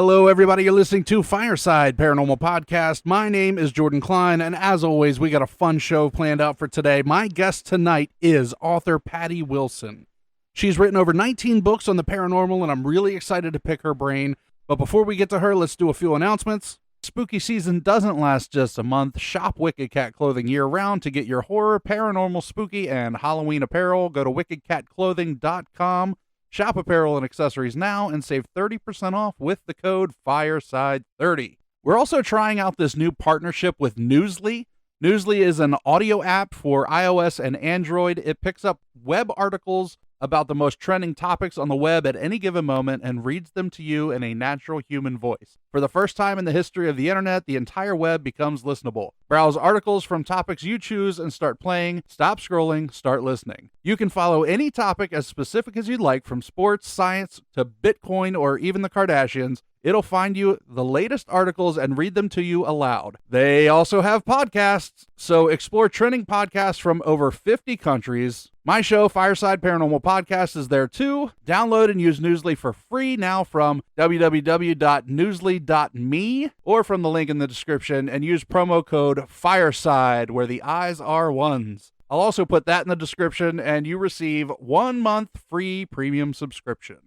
Hello, everybody. You're listening to Fireside Paranormal Podcast. My name is Jordan Cline, and as always, we got a fun show planned out for today. My guest tonight is author Patty Wilson. She's written over 19 books on the paranormal, and I'm really excited to pick her brain. But before we get to her, let's do a few announcements. Spooky season doesn't last just a month. Shop Wicked Cat clothing year-round to get your horror, paranormal, spooky, and Halloween apparel. Go to wickedcatclothing.com. Shop apparel and accessories now and save 30% off with the code FIRESIDE30. We're also trying out this new partnership with Newsly. Newsly is an audio app for iOS and Android. It picks up web articles about the most trending topics on the web at any given moment and reads them to you in a natural human voice. For the first time in the history of the internet, the entire web becomes listenable. Browse articles from topics you choose and start playing. Stop scrolling, start listening. You can follow any topic as specific as you'd like, from sports, science, to Bitcoin, or even the Kardashians. It'll find you the latest articles and read them to you aloud. They also have podcasts, so explore trending podcasts from over 50 countries. My show, Fireside Paranormal Podcast, is there too. Download and use Newsly for free now from www.newsly.me or from the link in the description, and use promo code FIRESIDE where the eyes are ones. I'll also put that in the description, and you receive 1 month free premium subscriptions.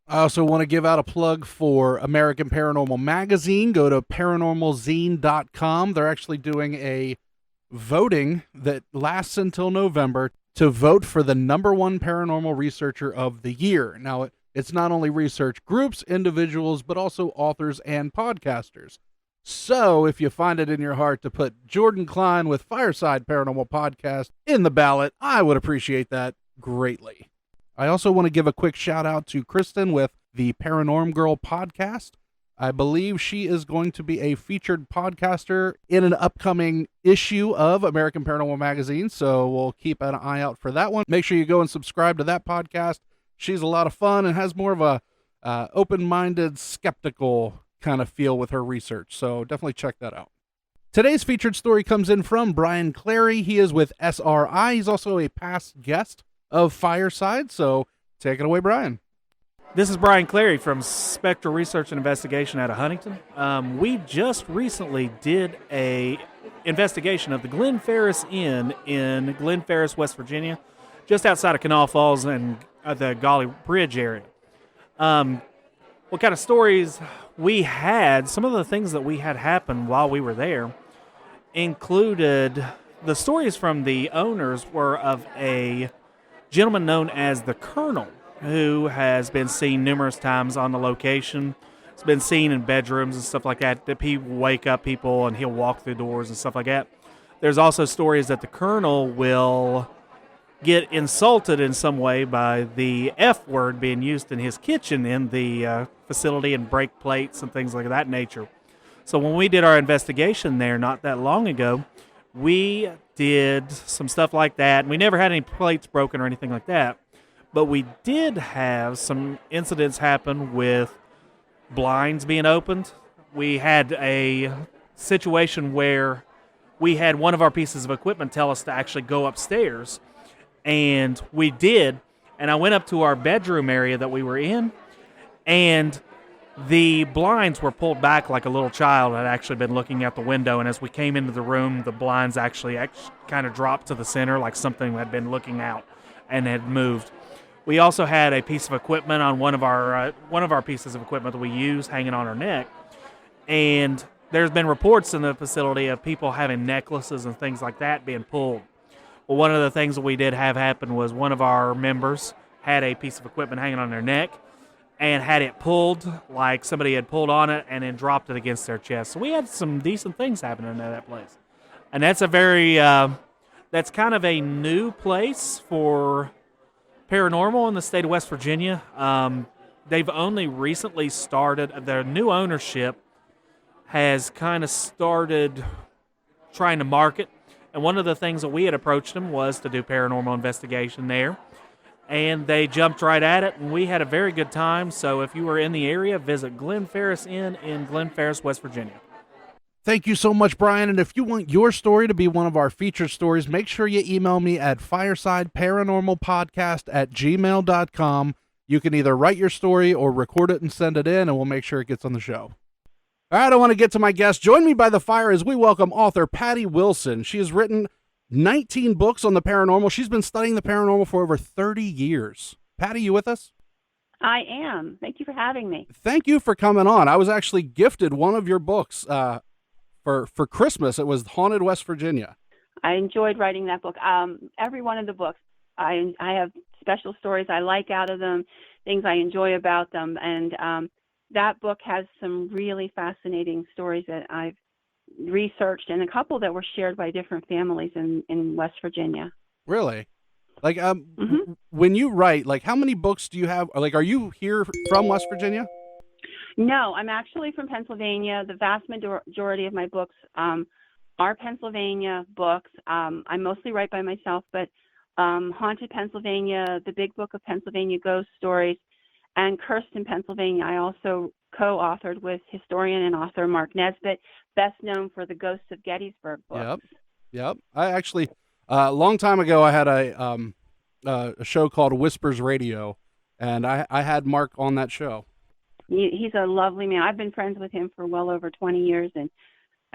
I also want to give out a plug for American Paranormal Magazine. Go to paranormalzine.com. They're actually doing a voting that lasts until November to vote for the #1 paranormal researcher of the year. Now, it's not only research groups, individuals, but also authors and podcasters. So, if you find it in your heart to put Jordan Cline with Fireside Paranormal Podcast in the ballot, I would appreciate that greatly. I also want to give a quick shout out to Kristen with the Paranorm Girl podcast. I believe she is going to be a featured podcaster in an upcoming issue of American Paranormal Magazine, so we'll keep an eye out for that one. Make sure you go and subscribe to that podcast. She's a lot of fun and has more of a open-minded, skeptical kind of feel with her research, so definitely check that out. Today's featured story comes in from Brian Clary. He is with SRI. He's also a past guest of Fireside, so take it away, Brian. This is Brian Clary from Spectral Research and Investigation out of Huntington. We just recently did a investigation of the Glen Ferris Inn in Glen Ferris, West Virginia, just outside of Kanawha Falls and the Gauley Bridge area. What kind of stories we had, some of the things that we had happen while we were there included, the stories from the owners were of a gentleman known as the Colonel, who has been seen numerous times on the location. It's been seen in bedrooms and stuff like that, that he will wake up people and he'll walk through doors and stuff like that. There's also stories that the Colonel will get insulted in some way by the F word being used in his kitchen in the facility and break plates and things like that nature. So when we did our investigation there not that long ago, we did some stuff like that. We never had any plates broken or anything like that. But we did have some incidents happen with blinds being opened. We had a situation where we had one of our pieces of equipment tell us to actually go upstairs. And we did. And I went up to our bedroom area that we were in. And the blinds were pulled back like a little child had actually been looking out the window. And as we came into the room, the blinds actually kind of dropped to the center like something had been looking out and had moved. We also had a piece of equipment on one of our pieces of equipment that we use hanging on our neck. And there's been reports in the facility of people having necklaces and things like that being pulled. Well, one of the things that we did have happen was one of our members had a piece of equipment hanging on their neck and had it pulled like somebody had pulled on it and then dropped it against their chest. So we had some decent things happening at that place. And that's a very, that's kind of a new place for paranormal in the state of West Virginia. They've only recently started, their new ownership has kind of started trying to market. And one of the things that we had approached them was to do paranormal investigation there. And they jumped right at it, and we had a very good time. So if you were in the area, visit Glen Ferris Inn in Glen Ferris, West Virginia. Thank you so much, Brian. And if you want your story to be one of our featured stories, make sure you email me at firesideparanormalpodcast@gmail.com. You can either write your story or record it and send it in, and we'll make sure it gets on the show. All right, I want to get to my guest. Join me by the fire as we welcome author Patty Wilson. She has written 19 books on the paranormal. She's been studying the paranormal for over 30 years. Patty, you with us? I am. Thank you for having me. Thank you for coming on. I was actually gifted one of your books for Christmas. It was Haunted West Virginia. I enjoyed writing that book. Every one of the books, I have special stories I like out of them, things I enjoy about them, and that book has some really fascinating stories that I've researched, and a couple that were shared by different families in West Virginia. Really? Like, when you write, like, how many books do you have? Like, are you here from West Virginia? No, I'm actually from Pennsylvania. The vast majority of my books are Pennsylvania books. I mostly write by myself, but Haunted Pennsylvania, the Big Book of Pennsylvania Ghost Stories, and Cursed in Pennsylvania, I also co-authored with historian and author Mark Nesbitt, best known for the Ghosts of Gettysburg books. Yep. I actually, a long time ago, I had a show called Whispers Radio, and I had Mark on that show. He's a lovely man. I've been friends with him for well over 20 years, and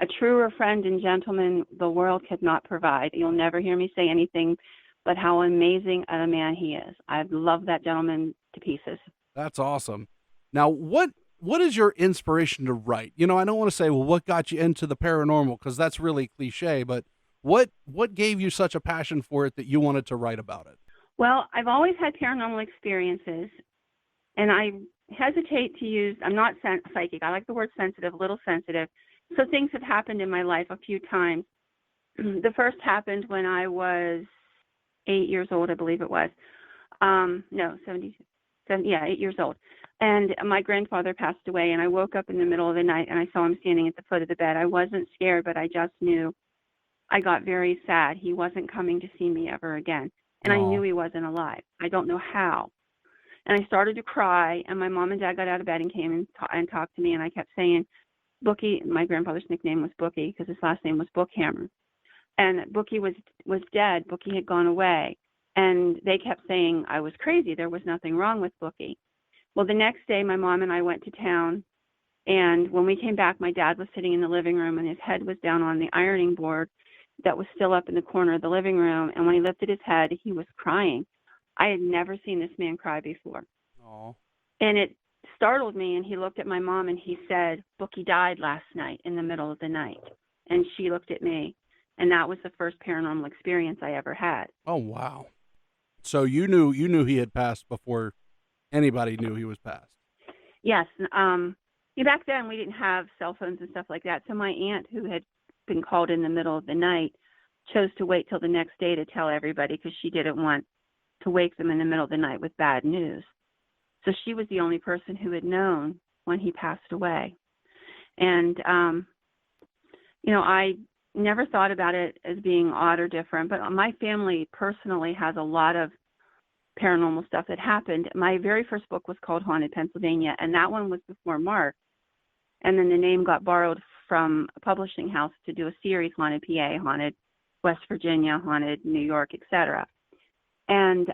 a truer friend and gentleman the world could not provide. You'll never hear me say anything but how amazing a man he is. I love that gentleman to pieces. That's awesome. Now, what is your inspiration to write? You know, I don't want to say, well, what got you into the paranormal, because that's really cliche, but what gave you such a passion for it that you wanted to write about it? Well, I've always had paranormal experiences, and I hesitate to use, I'm not psychic, I like the word sensitive, a little sensitive. So things have happened in my life a few times. The first happened when I was 8 years old, I believe it was. 8 years old. And my grandfather passed away, and I woke up in the middle of the night, and I saw him standing at the foot of the bed. I wasn't scared, but I just knew. I got very sad. He wasn't coming to see me ever again. And I knew he wasn't alive. I don't know how. And I started to cry, and my mom and dad got out of bed and came and talked to me, and I kept saying, Bookie, my grandfather's nickname was Bookie because his last name was Bookhammer. And Bookie was dead. Bookie had gone away. And they kept saying I was crazy. There was nothing wrong with Bookie. Well, the next day, my mom and I went to town. And when we came back, my dad was sitting in the living room, and his head was down on the ironing board that was still up in the corner of the living room. And when he lifted his head, he was crying. I had never seen this man cry before. Aww. And it startled me, and he looked at my mom, and he said, Bookie died last night in the middle of the night. And she looked at me, and that was the first paranormal experience I ever had. Oh, wow. So you knew he had passed before anybody knew he was passed? Yes. Back then, we didn't have cell phones and stuff like that. So my aunt, who had been called in the middle of the night, chose to wait till the next day to tell everybody because she didn't want to wake them in the middle of the night with bad news. So she was the only person who had known when he passed away. And, I never thought about it as being odd or different, but my family personally has a lot of paranormal stuff that happened. My very first book was called Haunted Pennsylvania, and that one was before Mark. And then the name got borrowed from a publishing house to do a series, Haunted PA, Haunted West Virginia, Haunted New York, etc. And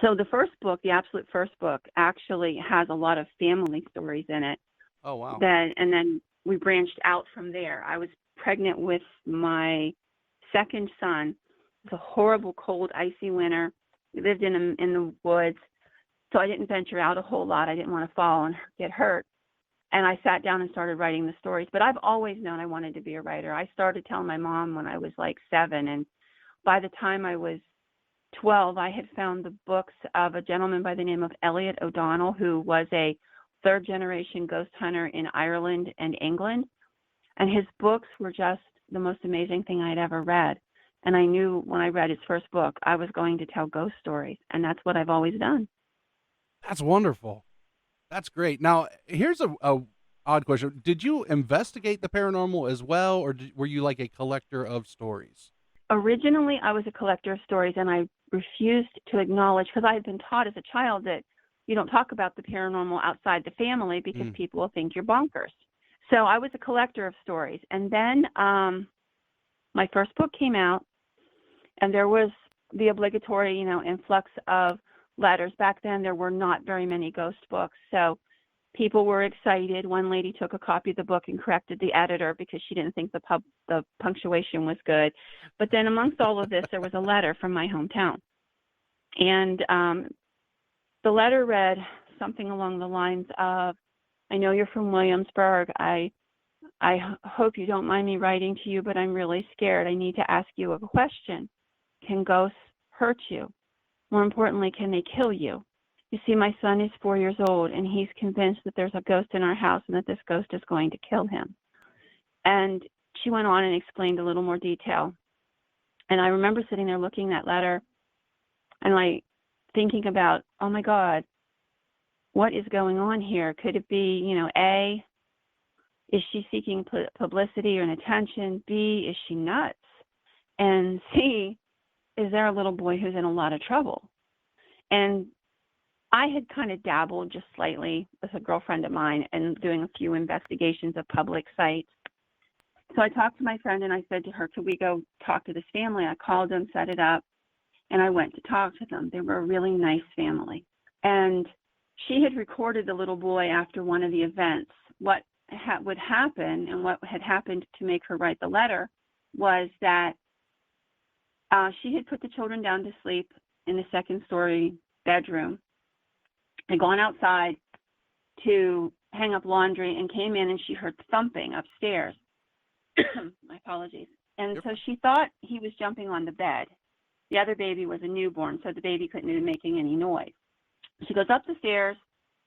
so the first book, the absolute first book, actually has a lot of family stories in it. Oh, wow. And then we branched out from there. I was pregnant with my second son. It was a horrible, cold, icy winter. We lived in the woods, so I didn't venture out a whole lot. I didn't want to fall and get hurt. And I sat down and started writing the stories. But I've always known I wanted to be a writer. I started telling my mom when I was like 7, and by the time I was 12, I had found the books of a gentleman by the name of Elliot O'Donnell, who was a third-generation ghost hunter in Ireland and England. And his books were just the most amazing thing I had ever read. And I knew when I read his first book, I was going to tell ghost stories. And that's what I've always done. That's wonderful. That's great. Now, here's a odd question. Did you investigate the paranormal as well, or were you like a collector of stories? Originally, I was a collector of stories, and I refused to acknowledge, because I had been taught as a child that you don't talk about the paranormal outside the family because people will think you're bonkers. So I was a collector of stories. And then my first book came out, and there was the obligatory, influx of letters. Back then, there were not very many ghost books, so people were excited. One lady took a copy of the book and corrected the editor because she didn't think the punctuation was good. But then amongst all of this, there was a letter from my hometown. And the letter read something along the lines of, I know you're from Williamsburg. I hope you don't mind me writing to you, but I'm really scared. I need to ask you a question. Can ghosts hurt you? More importantly, can they kill you? You see, my son is 4 years old, and he's convinced that there's a ghost in our house and that this ghost is going to kill him. And she went on and explained a little more detail. And I remember sitting there looking at that letter and like thinking about, oh my God, what is going on here? Could it be, A, is she seeking publicity or attention? B, is she nuts? And C, is there a little boy who's in a lot of trouble? And I had kind of dabbled just slightly with a girlfriend of mine and doing a few investigations of public sites. So I talked to my friend and I said to her, could we go talk to this family? I called them, set it up, and I went to talk to them. They were a really nice family. And she had recorded the little boy after one of the events. What would happen and what had happened to make her write the letter was that she had put the children down to sleep in the second-story bedroom. Had gone outside to hang up laundry and came in and she heard thumping upstairs. My apologies. And so she thought he was jumping on the bed. The other baby was a newborn, so the baby couldn't be making any noise. She goes up the stairs,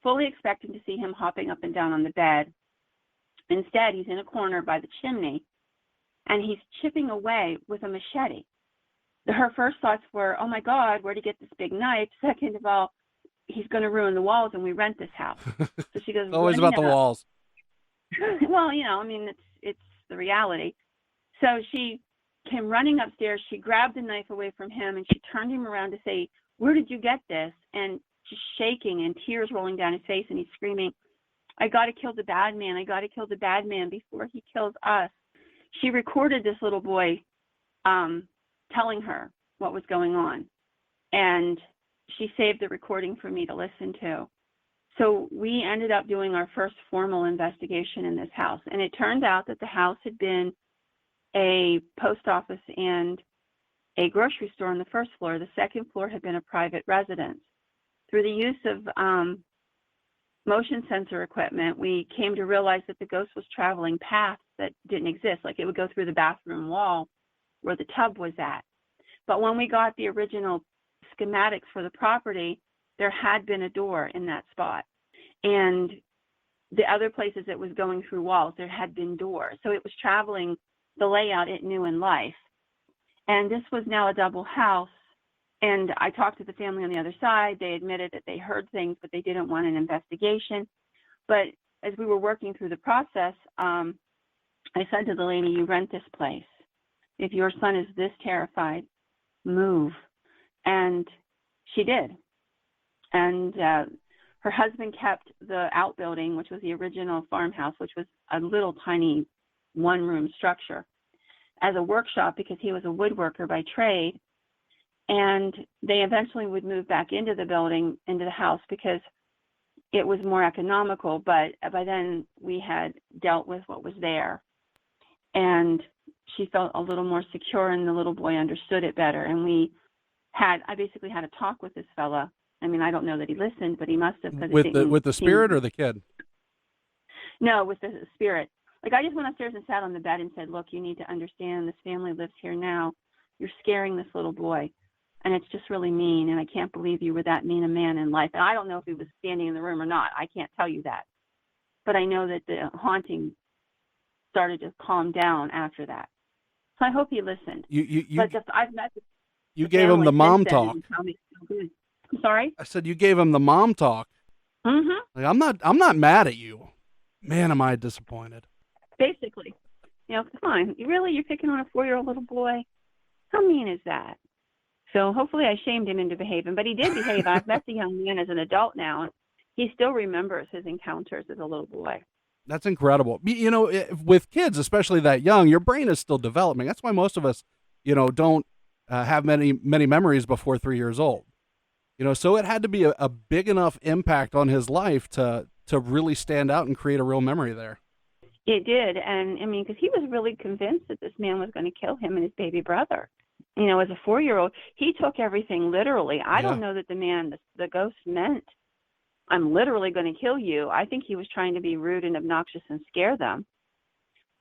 fully expecting to see him hopping up and down on the bed. Instead, he's in a corner by the chimney, and he's chipping away with a machete. Her first thoughts were, oh my God, where'd he get this big knife? Second of all, he's going to ruin the walls, and we rent this house. So she goes, always about the walls. Well, it's the reality. So she came running upstairs. She grabbed the knife away from him, and she turned him around to say, where did you get this? And just shaking and tears rolling down his face, and he's screaming, I got to kill the bad man. I got to kill the bad man before he kills us. She recorded this little boy telling her what was going on, and she saved the recording for me to listen to. So we ended up doing our first formal investigation in this house, and it turned out that the house had been a post office and a grocery store on the first floor. The second floor had been a private residence. Through the use of motion sensor equipment, we came to realize that the ghost was traveling paths that didn't exist, like it would go through the bathroom wall where the tub was at. But when we got the original schematics for the property, there had been a door in that spot. And the other places it was going through walls, there had been doors. So it was traveling the layout it knew in life. And this was now a double house. And I talked to the family on the other side. They admitted that they heard things, but they didn't want an investigation. But as we were working through the process, I said to the lady, you rent this place. If your son is this terrified, move. And she did. And her husband kept the outbuilding, which was the original farmhouse, which was a little tiny one-room structure, as a workshop because he was a woodworker by trade. And they eventually would move back into the building, into the house, because it was more economical. But by then we had dealt with what was there. And she felt a little more secure, and the little boy understood it better. And I basically had a talk with this fella. I mean, I don't know that he listened, but he must have. With the spirit or the kid? No, with the spirit. Like, I just went upstairs and sat on the bed and said, look, you need to understand this family lives here now. You're scaring this little boy. And it's just really mean, and I can't believe you were that mean a man in life. And I don't know if he was standing in the room or not. I can't tell you that. But I know that the haunting started to calm down after that. So I hope he listened. I've met you gave him the mom talk. I'm sorry? I said you gave him the mom talk. Mm-hmm. Like, I'm not mad at you. Man, am I disappointed. Basically. Come on. You're picking on a 4-year-old little boy? How mean is that? So hopefully I shamed him into behaving, but he did behave. I've met the young man as an adult now, and he still remembers his encounters as a little boy. That's incredible. With kids, especially that young, your brain is still developing. That's why most of us, don't have many memories before 3 years old. So it had to be a big enough impact on his life to really stand out and create a real memory there. It did. And I mean, because he was really convinced that this man was going to kill him and his baby brother. As a 4-year-old, he took everything literally. I don't know that the ghost meant, I'm literally going to kill you. I think he was trying to be rude and obnoxious and scare them.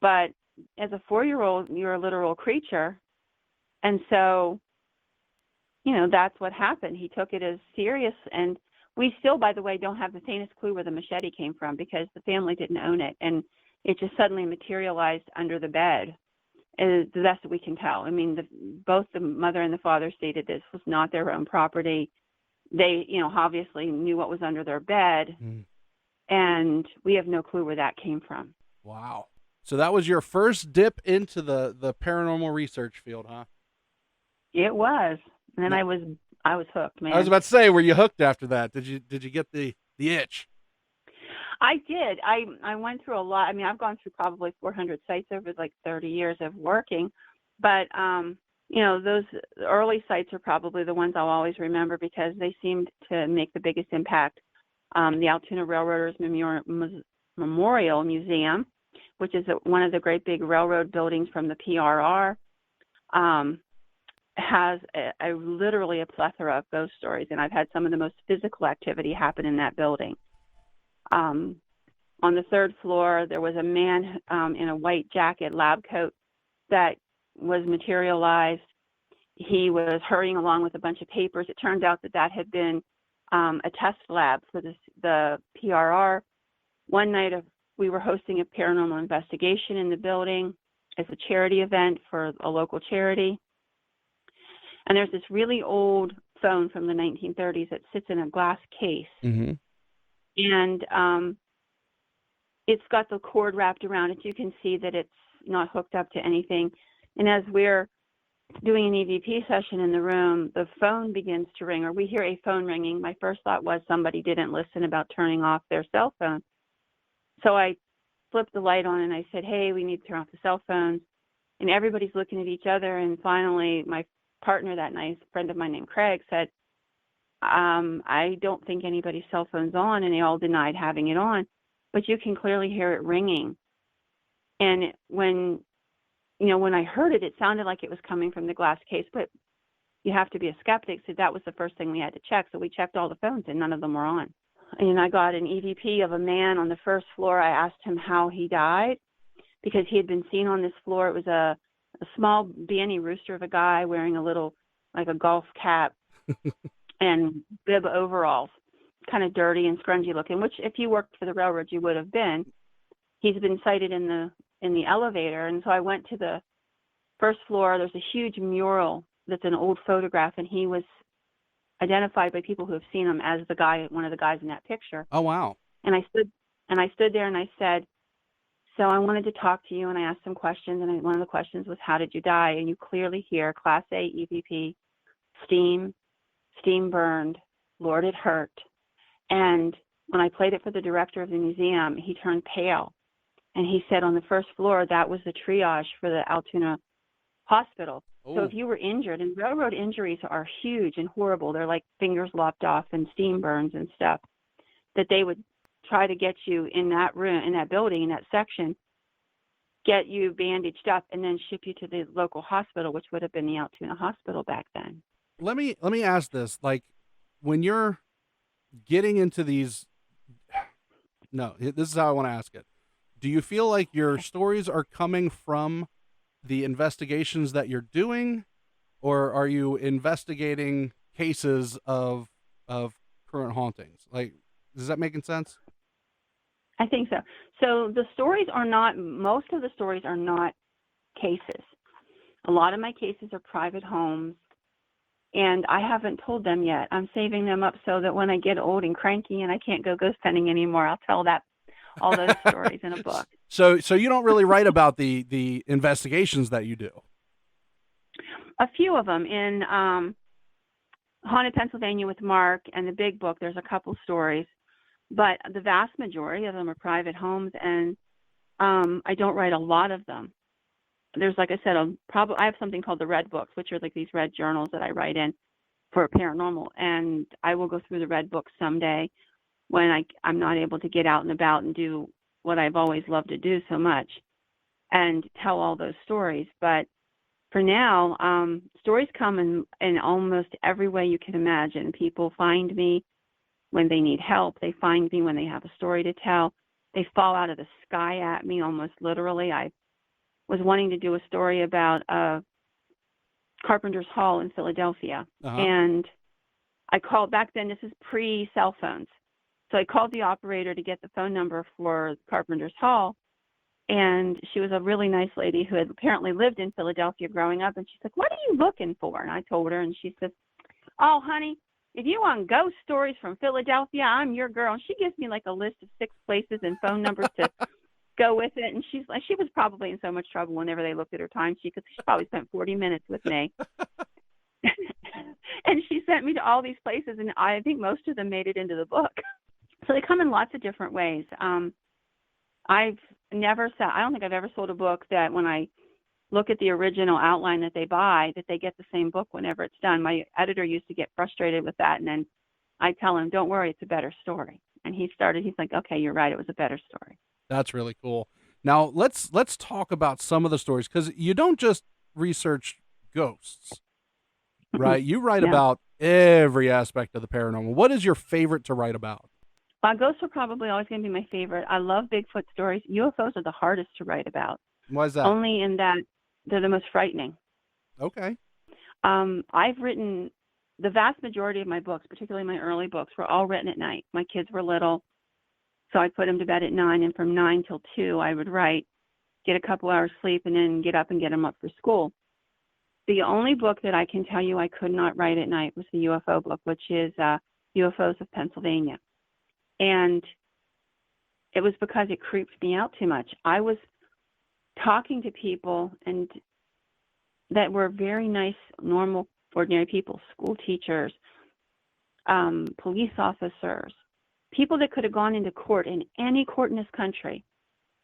But as a 4-year-old, you're a literal creature. And so, that's what happened. He took it as serious. And we still, by the way, don't have the faintest clue where the machete came from because the family didn't own it. And it just suddenly materialized under the bed. Is the best that we can tell. I mean, both the mother and the father stated this was not their own property. They, obviously knew what was under their bed, and we have no clue where that came from. Wow. So that was your first dip into the paranormal research field, huh? It was. And then I was hooked, man. I was about to say, were you hooked after that? Did you get the itch? I did. I went through a lot. I mean, I've gone through probably 400 sites over like 30 years of working, but those early sites are probably the ones I'll always remember because they seemed to make the biggest impact. The Altoona Railroaders Memorial Museum, which is one of the great big railroad buildings from the PRR, has literally a plethora of ghost stories, and I've had some of the most physical activity happen in that building. On the 3rd floor, there was a man in a white jacket, lab coat, that was materialized. He was hurrying along with a bunch of papers. It turned out that had been a test lab for the PRR. One night we were hosting a paranormal investigation in the building as a charity event for a local charity. And there's this really old phone from the 1930s that sits in a glass case. Mm-hmm. And it's got the cord wrapped around it. You can see that it's not hooked up to anything. And as we're doing an EVP session in the room, the phone begins to ring, or we hear a phone ringing. My first thought was somebody didn't listen about turning off their cell phone. So I flipped the light on and I said, hey, we need to turn off the cell phones. And everybody's looking at each other. And finally, my partner that night, a friend of mine named Craig, said, I don't think anybody's cell phone's on, and they all denied having it on, but you can clearly hear it ringing. And when I heard it, it sounded like it was coming from the glass case, but you have to be a skeptic, so that was the first thing we had to check. So we checked all the phones, and none of them were on. And I got an EVP of a man on the 1st floor. I asked him how he died because he had been seen on this floor. It was a small banty rooster of a guy wearing a little, like a golf cap and bib overalls, kind of dirty and scrungy looking, which if you worked for the railroad, you would have been. He's been sighted in the elevator. And so I went to the 1st floor. There's a huge mural that's an old photograph, and he was identified by people who have seen him as one of the guys in that picture. Oh, wow. And I stood there and I said, so I wanted to talk to you, and I asked some questions, and one of the questions was, how did you die? And you clearly hear Class A EVP, steam burned, Lord, it hurt. And when I played it for the director of the museum, he turned pale. And he said on the 1st floor, that was the triage for the Altoona hospital. Ooh. So if you were injured, and railroad injuries are huge and horrible, they're like fingers lopped off and steam burns and stuff, that they would try to get you in that room, in that building, in that section, get you bandaged up, and then ship you to the local hospital, which would have been the Altoona hospital back then. Let me ask this, like, when you're getting into these, no, this is how I want to ask it. Do you feel like your stories are coming from the investigations that you're doing, or are you investigating cases of current hauntings? Like, is that making sense? I think so. So most of the stories are not cases. A lot of my cases are private homes, and I haven't told them yet. I'm saving them up so that when I get old and cranky and I can't go ghost hunting anymore, I'll tell all those stories in a book. So you don't really write about the investigations that you do? A few of them. In Haunted Pennsylvania with Mark and the Big Book, there's a couple stories, but the vast majority of them are private homes, and I don't write a lot of them. There's, like I said, I have something called the Red Books, which are like these red journals that I write in. for paranormal, and I will go through the red book someday when I'm not able to get out and about and do what I've always loved to do so much and tell all those stories. But for now, stories come in almost every way you can imagine. People find me when they need help. They find me when they have a story to tell. They fall out of the sky at me, almost literally. I was wanting to do a story about Carpenter's Hall in Philadelphia. And I called back then. This is pre-cell phones. So I called the operator to get the phone number for Carpenter's Hall. And she was a really nice lady who had apparently lived in Philadelphia growing up. And she's like, "What are you looking for?" And I told her, and she says, "Oh, honey, if you want ghost stories from Philadelphia, I'm your girl." And she gives me like a list of 6 places and phone numbers to go with it. And she's like, she was probably in so much trouble whenever they looked at her time sheet, because she probably spent 40 minutes with me. And she sent me to all these places, and I think most of them made it into the book. So they come in lots of different ways. I don't think I've ever sold a book that when I look at the original outline that they buy, that they get the same book whenever it's done. My editor used to get frustrated with that, and then I tell him, "Don't worry, it's a better story." And he's like, "Okay, you're right, it was a better story." That's really cool. Now let's talk about some of the stories, because you don't just research ghosts, right? You write about every aspect of the paranormal. What is your favorite to write about? Ghosts are probably always going to be my favorite. I love Bigfoot stories. UFOs are the hardest to write about. Why is that? Only in that they're the most frightening. Okay. I've written the vast majority of my books, particularly my early books, were all written at night. My kids were little, so I'd put them to bed at 9, and from 9 till 2, I would write, get a couple hours sleep, and then get up and get them up for school. The only book that I can tell you I could not write at night was the UFO book, which is UFOs of Pennsylvania. And it was because it creeped me out too much. I was talking to people and that were very nice, normal, ordinary people, school teachers, police officers, people that could have gone into court in any court in this country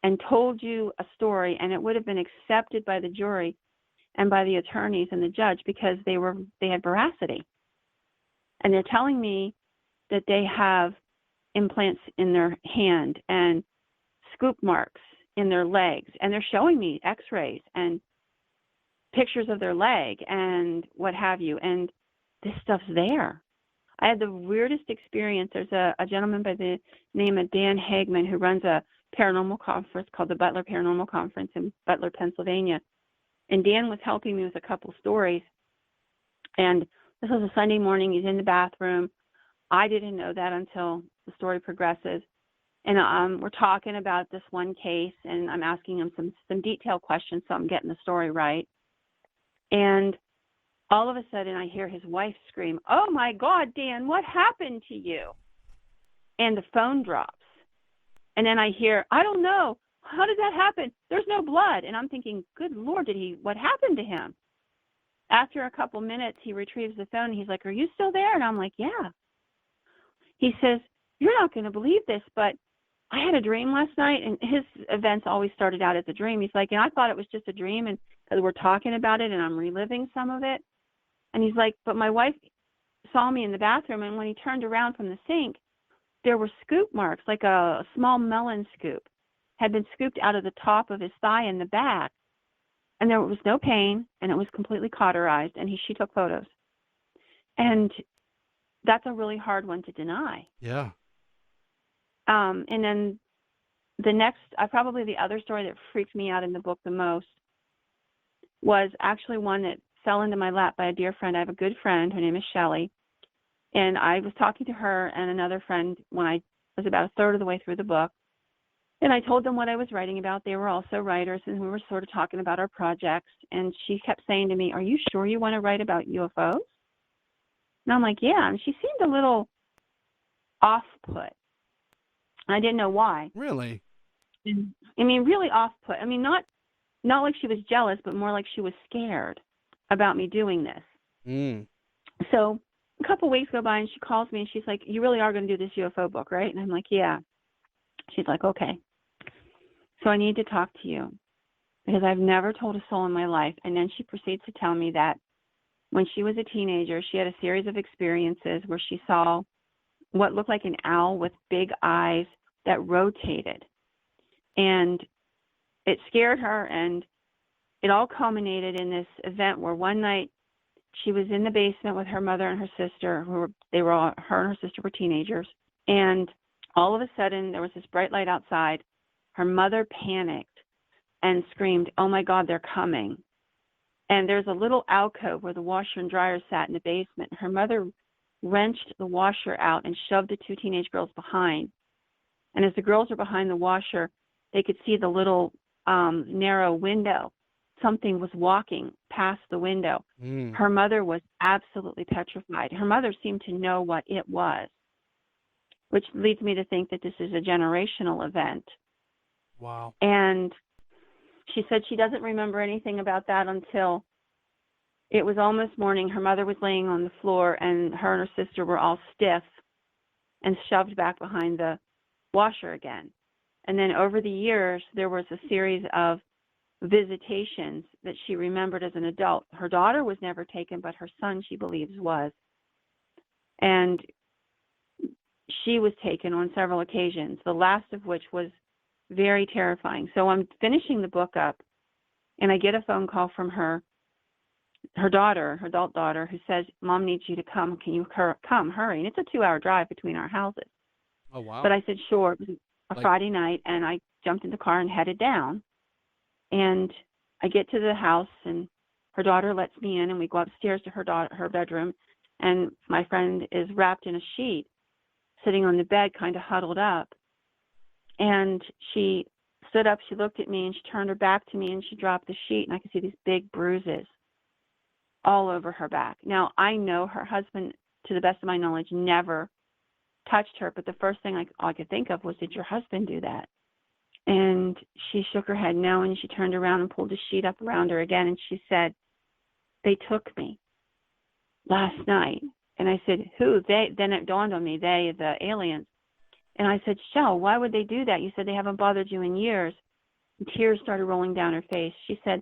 and told you a story, and it would have been accepted by the jury and by the attorneys and the judge because they had veracity. And they're telling me that they have implants in their hand and scoop marks in their legs, and they're showing me x-rays and pictures of their leg and what have you, and this stuff's there. I had the weirdest experience. There's a gentleman by the name of Dan Hagman who runs a paranormal conference called the Butler Paranormal Conference in Butler, Pennsylvania, and Dan was helping me with a couple stories. And this was a Sunday morning. He's in the bathroom. I didn't know that until the story progresses. And we're talking about this one case, and I'm asking him some detailed questions so I'm getting the story right. And all of a sudden I hear his wife scream, "Oh my God, Dan, what happened to you?" And the phone drops. And then I hear, "I don't know. How did that happen? There's no blood." And I'm thinking, good Lord, what happened to him? After a couple minutes, he retrieves the phone and he's like, "Are you still there?" And I'm like, "Yeah." He says, "You're not going to believe this, but I had a dream last night." And his events always started out as a dream. He's like, "And I thought it was just a dream, and because we're talking about it and I'm reliving some of it." And he's like, "But my wife saw me in the bathroom, and when he turned around from the sink, there were scoop marks, like a small melon scoop had been scooped out of the top of his thigh in the back. And there was no pain, and it was completely cauterized, and she took photos." And that's a really hard one to deny. Yeah. And then probably the other story that freaked me out in the book the most was actually one that fell into my lap by a dear friend. I have a good friend. Her name is Shelley. And I was talking to her and another friend when I was about a third of the way through the book. And I told them what I was writing about. They were also writers, and we were sort of talking about our projects. And she kept saying to me, "Are you sure you want to write about UFOs?" And I'm like, "Yeah." And she seemed a little off-put. I didn't know why. Really? I mean, really off-put. I mean, not like she was jealous, but more like she was scared about me doing this. So a couple weeks go by, and she calls me, and she's like, "You really are going to do this UFO book, right?" And I'm like, "Yeah." She's like, "Okay. So I need to talk to you because I've never told a soul in my life." And then she proceeds to tell me that when she was a teenager, she had a series of experiences where she saw what looked like an owl with big eyes that rotated. And it scared her, and it all culminated in this event where one night she was in the basement with her mother and her sister. Her and her sister were teenagers. And all of a sudden, there was this bright light outside. Her mother panicked and screamed, "Oh my God, they're coming." And there's a little alcove where the washer and dryer sat in the basement. Her mother wrenched the washer out and shoved the two teenage girls behind. And as the girls were behind the washer, they could see the little narrow window. Something was walking past the window. Her mother was absolutely petrified. Her mother seemed to know what it was, which leads me to think that this is a generational event. Wow. And she said she doesn't remember anything about that until it was almost morning. Her mother was laying on the floor, and her and her sister were all stiff and shoved back behind the washer again. And then over the years, there was a series of visitations that she remembered as an adult. Her daughter was never taken, but her son, she believes, was. And she was taken on several occasions, the last of which was very terrifying. So I'm finishing the book up, and I get a phone call from her daughter, her adult daughter, who says, "Mom needs you to come. Can you come? Hurry." And it's a 2-hour drive between our houses. Oh, wow. But I said, sure. It was a Friday night, and I jumped in the car and headed down. And I get to the house, and her daughter lets me in, and we go upstairs to her bedroom, and my friend is wrapped in a sheet, sitting on the bed, kind of huddled up. And she stood up, she looked at me, and she turned her back to me, and she dropped the sheet, and I could see these big bruises all over her back. Now, I know her husband, to the best of my knowledge, never touched her, but the first thing I could think of was, did your husband do that? And she shook her head no, and she turned around and pulled the sheet up around her again, and she said, "They took me last night." And I said, "Who?" They. Then it dawned on me, they, the aliens. And I said, "Shell, why would they do that? You said they haven't bothered you in years." And tears started rolling down her face. She said,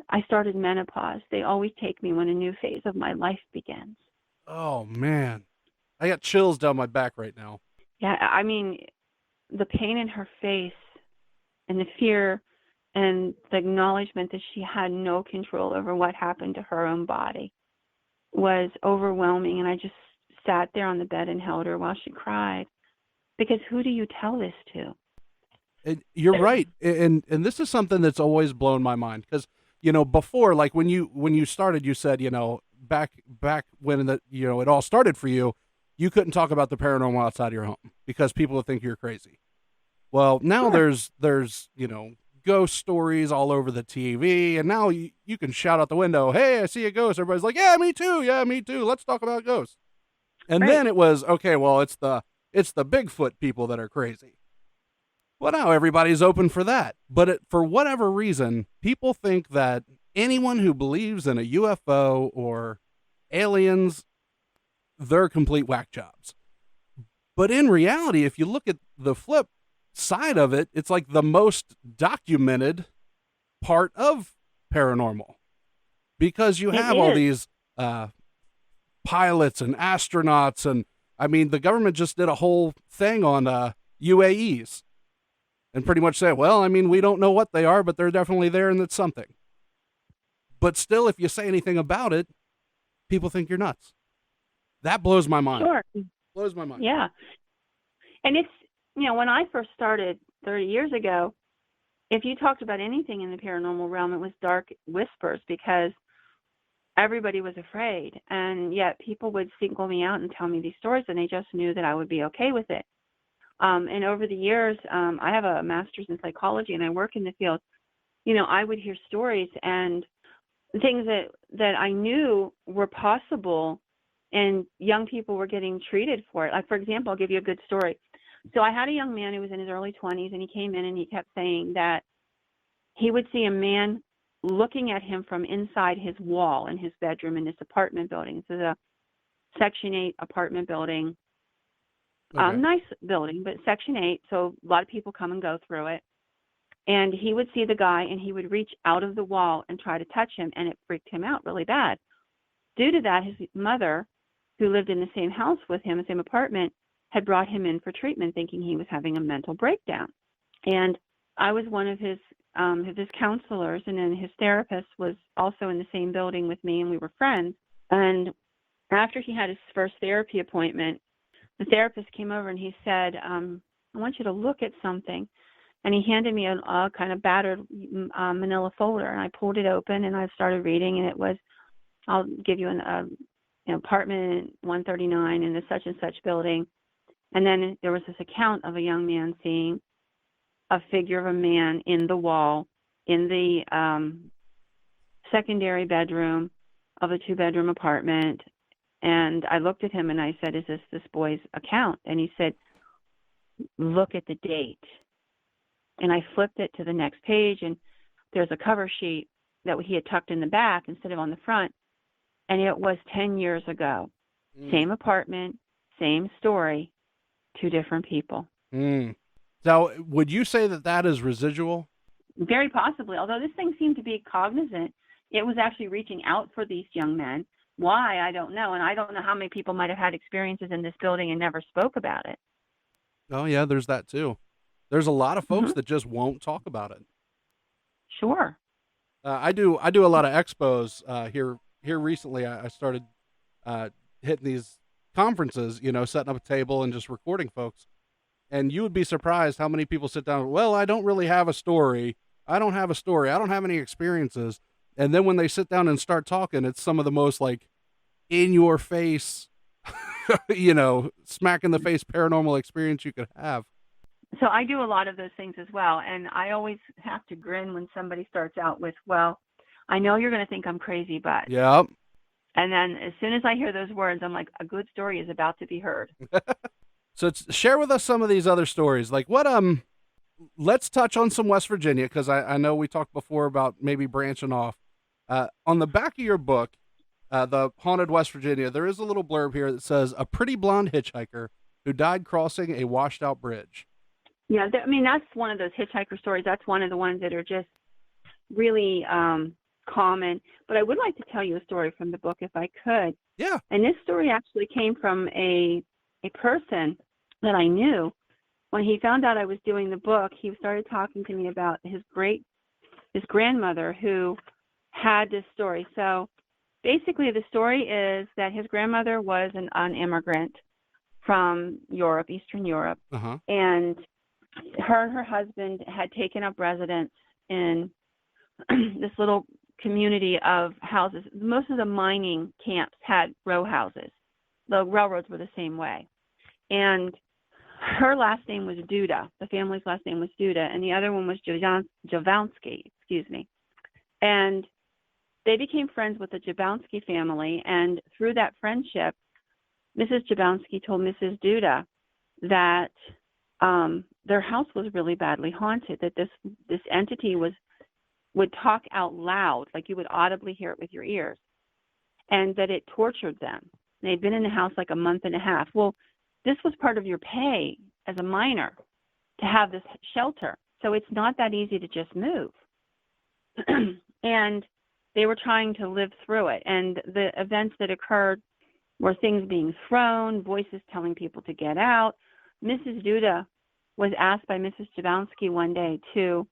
"I started menopause. They always take me when a new phase of my life begins." Oh, man. I got chills down my back right now. Yeah, I mean, the pain in her face and the fear and the acknowledgement that she had no control over what happened to her own body was overwhelming. And I just sat there on the bed and held her while she cried. Because who do you tell this to? And you're right. And this is something that's always blown my mind. Because, before, like when you started, you said, back when it all started for you, you couldn't talk about the paranormal outside of your home because people would think you're crazy. Well, now Sure. there's ghost stories all over the TV, and now you can shout out the window, "Hey, I see a ghost." Everybody's like, "Yeah, me too. Yeah, me too. Let's talk about ghosts." And Right. then it was, okay, well, it's the Bigfoot people that are crazy. Well, now everybody's open for that. But for whatever reason, people think that anyone who believes in a UFO or aliens, they're complete whack jobs. But in reality, if you look at the flip side of it, it's like the most documented part of paranormal, because you have all these pilots and astronauts, and I mean, the government just did a whole thing on UAEs and pretty much said, well, I mean, we don't know what they are, but they're definitely there, and it's something. But still, if you say anything about it, people think you're nuts. That blows my mind. Sure. Blows my mind. Yeah. And it's, when I first started 30 years ago, if you talked about anything in the paranormal realm, it was dark whispers because everybody was afraid. And yet people would single me out and tell me these stories, and they just knew that I would be okay with it. And over the years, I have a master's in psychology, and I work in the field. I would hear stories and things that I knew were possible, and young people were getting treated for it. Like, for example, I'll give you a good story. So I had a young man who was in his early 20s, and he came in and he kept saying that he would see a man looking at him from inside his wall in his bedroom in this apartment building. This is a Section 8 apartment building. Okay. Nice building, but Section 8, so a lot of people come and go through it. And he would see the guy, and he would reach out of the wall and try to touch him, and it freaked him out really bad. due to that, his mother, who lived in the same house with him, the same apartment, had brought him in for treatment thinking he was having a mental breakdown. And I was one of his counselors, and then his therapist was also in the same building with me, and we were friends. And after he had his first therapy appointment, the therapist came over and he said, I want you to look at something. And he handed me a kind of battered manila folder, and I pulled it open and I started reading, and it was, I'll give you an apartment 139 in the such and such building. And then there was this account of a young man seeing a figure of a man in the wall in the secondary bedroom of a 2-bedroom apartment. And I looked at him and I said, is this boy's account? And he said, look at the date. And I flipped it to the next page, and there's a cover sheet that he had tucked in the back instead of on the front. And it was 10 years ago. Same apartment, same story, 2 different people. So would you say that is residual? Very possibly. Although this thing seemed to be cognizant, it was actually reaching out for these young men. Why, I don't know. And I don't know how many people might have had experiences in this building and never spoke about it. Oh, yeah, there's that too. There's a lot of folks that just won't talk about it. Sure. I do a lot of expos here recently. I started hitting these conferences, setting up a table and just recording folks. And you would be surprised how many people sit down. Well, I don't really have a story. I don't have any experiences. And then when they sit down and start talking, it's some of the most like in your face, smack in the face paranormal experience you could have. So I do a lot of those things as well. And I always have to grin when somebody starts out with, well, I know you're going to think I'm crazy, but. Yep. And then as soon as I hear those words, I'm like, a good story is about to be heard. So share with us some of these other stories. Like what, let's touch on some West Virginia, because I know we talked before about maybe branching off. On the back of your book, The Haunted West Virginia, there is a little blurb here that says, a pretty blonde hitchhiker who died crossing a washed out bridge. Yeah, that's one of those hitchhiker stories. That's one of the ones that are just really common. But I would like to tell you a story from the book if I could. Yeah. And this story actually came from a person that I knew. When he found out I was doing the book, he started talking to me about his grandmother who had this story. So basically the story is that his grandmother was an immigrant from Europe, Eastern Europe. And her and her husband had taken up residence in this little community of houses. Most of the mining camps had row houses. The railroads were the same way. And her last name was Duda. The family's last name was Duda, and the other one was Jablonski, And they became friends with the Jablonski family, and through that friendship, Mrs. Jablonski told Mrs. Duda that their house was really badly haunted, that this entity would talk out loud, like you would audibly hear it with your ears, and that it tortured them. They'd been in the house like a month and a half. Well, this was part of your pay as a miner to have this shelter. So it's not that easy to just move. And they were trying to live through it. And the events that occurred were things being thrown, voices telling people to get out. Mrs. Duda was asked by Mrs. Jablonski one day to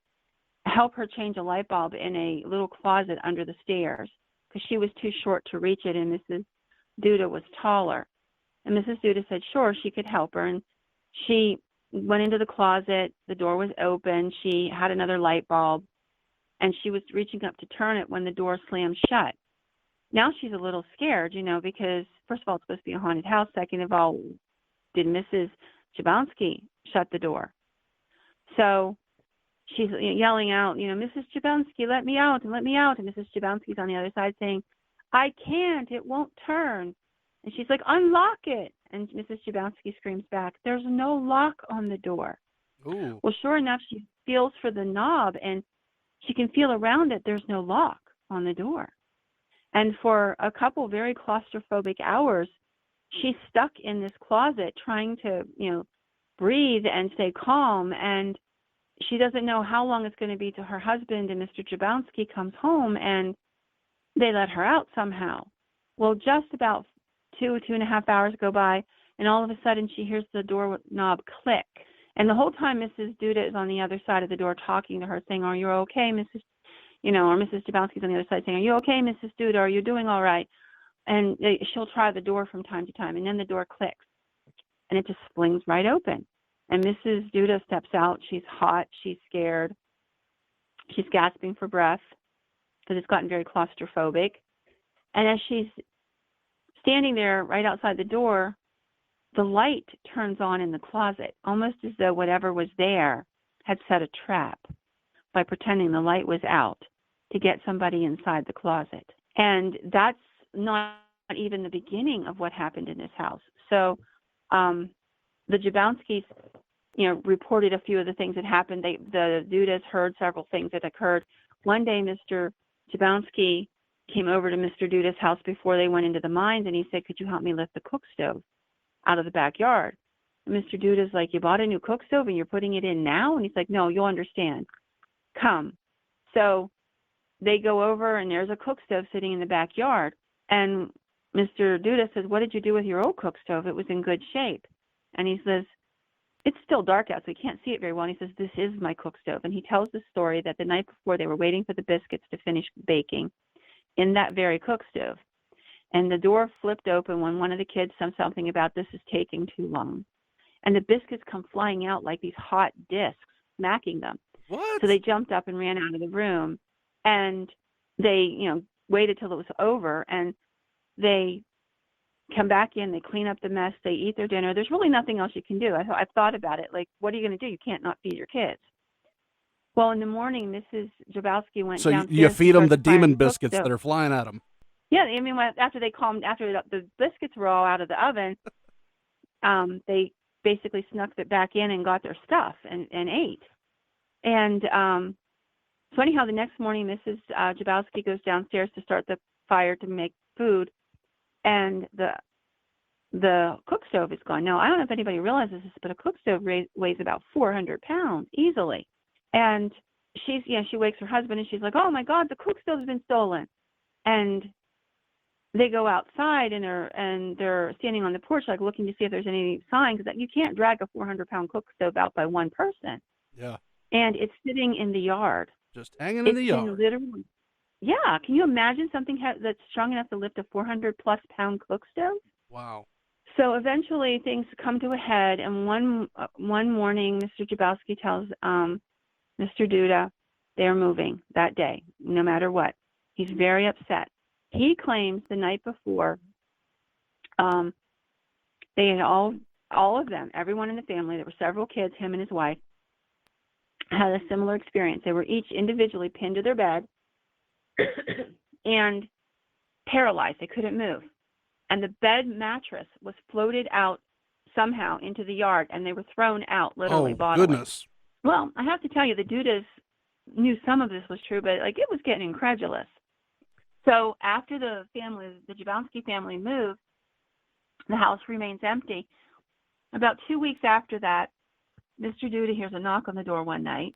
help her change a light bulb in a little closet under the stairs because she was too short to reach it, and Mrs. Duda was taller. And Mrs. Duda said, sure, she could help her. And she went into the closet. The door was open. She had another light bulb, and she was reaching up to turn it when the door slammed shut. Now she's a little scared, because first of all, it's supposed to be a haunted house. Second of all, did Mrs. Jablonski shut the door? So she's yelling out, Mrs. Jablonski, let me out and let me out. And Mrs. Jablonski's on the other side saying, I can't, it won't turn. And she's like, unlock it. And Mrs. Jablonski screams back, there's no lock on the door. Ooh. Well, sure enough, she feels for the knob and she can feel around it. There's no lock on the door. And for a couple very claustrophobic hours, she's stuck in this closet trying to, breathe and stay calm. And she doesn't know how long it's going to be till her husband and Mr. Jablonski comes home, and they let her out somehow. Well, just about 2.5 hours go by, and all of a sudden she hears the doorknob click. And the whole time Mrs. Duda is on the other side of the door talking to her, saying, "Are you okay, Mrs. Or Mrs. Jablonski's on the other side saying, "Are you okay, Mrs. Duda? Are you doing all right?" And she'll try the door from time to time, and then the door clicks, and it just flings right open. And Mrs. Duda steps out. She's hot. She's scared. She's gasping for breath because it's gotten very claustrophobic. And as she's standing there right outside the door, the light turns on in the closet, almost as though whatever was there had set a trap by pretending the light was out to get somebody inside the closet. And that's not even the beginning of what happened in this house. So the Jablonskis, reported a few of the things that happened. The Dudas heard several things that occurred. One day, Mr. Jablonski came over to Mr. Duda's house before they went into the mines, and he said, "Could you help me lift the cook stove out of the backyard?" And Mr. Duda's like, "You bought a new cook stove and you're putting it in now?" And he's like, "No, you'll understand. Come." So they go over, and there's a cook stove sitting in the backyard. And Mr. Duda says, "What did you do with your old cook stove? It was in good shape." And he says, "It's still dark out, so we can't see it very well." And he says, "This is my cook stove." And he tells the story that the night before they were waiting for the biscuits to finish baking in that very cook stove. And the door flipped open when one of the kids said something about, "This is taking too long." And the biscuits come flying out like these hot discs, smacking them. What? So they jumped up and ran out of the room. And they, waited till it was over. And they come back in, they clean up the mess, they eat their dinner. There's really nothing else you can do. I've thought about it. Like, what are you going to do? You can't not feed your kids. Well, in the morning, Mrs. Jablonski went downstairs. So you feed them the demon the biscuits that are flying at them. Yeah, I mean, after the biscuits were all out of the oven, they basically snuck it back in and got their stuff and ate. And so anyhow, the next morning, Mrs. Jablonski goes downstairs to start the fire to make food, and the cook stove is gone. Now, I don't know if anybody realizes this, but a cook stove weighs about 400 pounds easily. And she wakes her husband, and she's like, "Oh my God, the cook stove's been stolen." And they go outside, and they're standing on the porch, like looking to see if there's any signs that you can't drag a 400-pound cook stove out by one person. Yeah. And it's sitting in the yard. Just hanging in the yard. Literally. Yeah. Can you imagine something that's strong enough to lift a 400-plus pound cook stove? Wow. So eventually things come to a head, and one morning, Mr. Jablonski tells Mr. Duda they're moving that day, no matter what. He's very upset. He claims the night before, they had all of them, everyone in the family, there were several kids, him and his wife, had a similar experience. They were each individually pinned to their bed and paralyzed. They couldn't move. And the bed mattress was floated out somehow into the yard, and they were thrown out, literally, bodily. Goodness. Well, I have to tell you, the Dudas knew some of this was true, but it was getting incredulous. So after the Jablonski family moved, the house remains empty. About 2 weeks after that, Mr. Duda hears a knock on the door one night,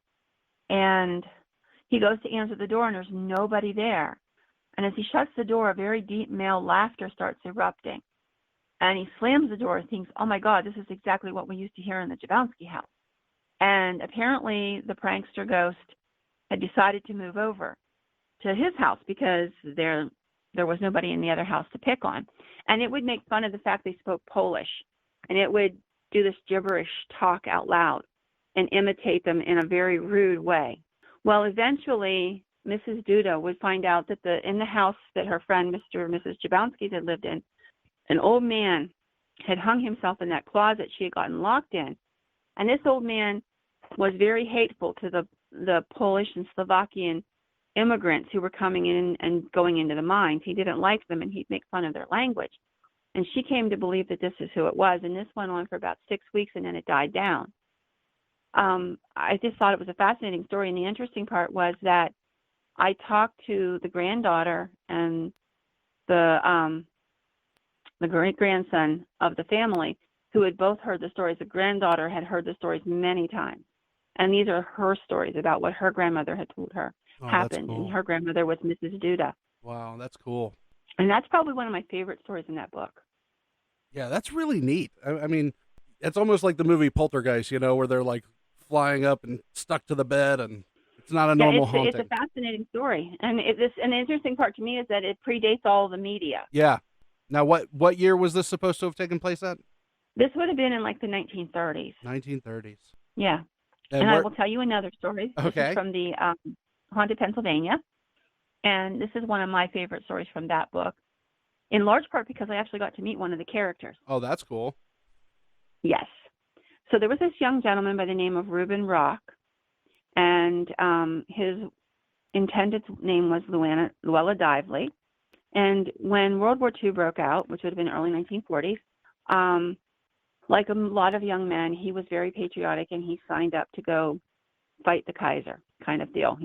and he goes to answer the door, and there's nobody there. And as he shuts the door, a very deep male laughter starts erupting. And he slams the door and thinks, "Oh my God, this is exactly what we used to hear in the Jablonski house." And apparently the prankster ghost had decided to move over to his house because there was nobody in the other house to pick on. And it would make fun of the fact they spoke Polish, and it would do this gibberish talk out loud and imitate them in a very rude way. Well, eventually Mrs. Duda would find out that in the house that her friend Mr. and Mrs. Jablonski had lived in, an old man had hung himself in that closet she had gotten locked in. And this old man was very hateful to the Polish and Slovakian immigrants who were coming in and going into the mines. He didn't like them, and he'd make fun of their language. And she came to believe that this is who it was, and this went on for about 6 weeks, and then it died down. I just thought it was a fascinating story, and the interesting part was that I talked to the granddaughter and the great-grandson of the family who had both heard the stories. The granddaughter had heard the stories many times, and these are her stories about what her grandmother had told her happened, That's cool. and her grandmother was Mrs. Duda. Wow, that's cool. And that's probably one of my favorite stories in that book. Yeah, that's really neat. I mean, it's almost like the movie Poltergeist, where they're like flying up and stuck to the bed, and it's not a normal haunting. It's a fascinating story, and and the interesting part to me is that it predates all the media. Yeah. Now, what year was this supposed to have taken place at? This would have been in like the 1930s. 1930s. Yeah. And I will tell you another story. Okay. This is from the Haunted Pennsylvania, and this is one of my favorite stories from that book, in large part because I actually got to meet one of the characters. Oh, that's cool. Yes. So there was this young gentleman by the name of Reuben Rock, and his intended name was Luella Dively. And when World War II broke out, which would have been early 1940s, like a lot of young men, he was very patriotic, and he signed up to go fight the Kaiser kind of deal,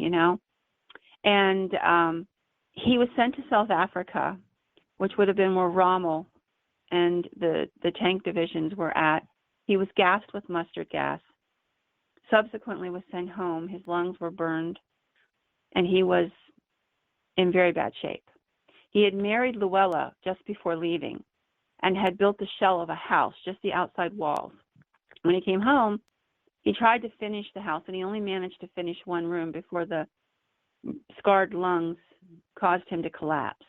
And he was sent to South Africa, which would have been where Rommel and the tank divisions were at. He was gassed with mustard gas, subsequently was sent home. His lungs were burned, and he was in very bad shape. He had married Luella just before leaving and had built the shell of a house, just the outside walls. When he came home, he tried to finish the house, and he only managed to finish one room before the scarred lungs caused him to collapse.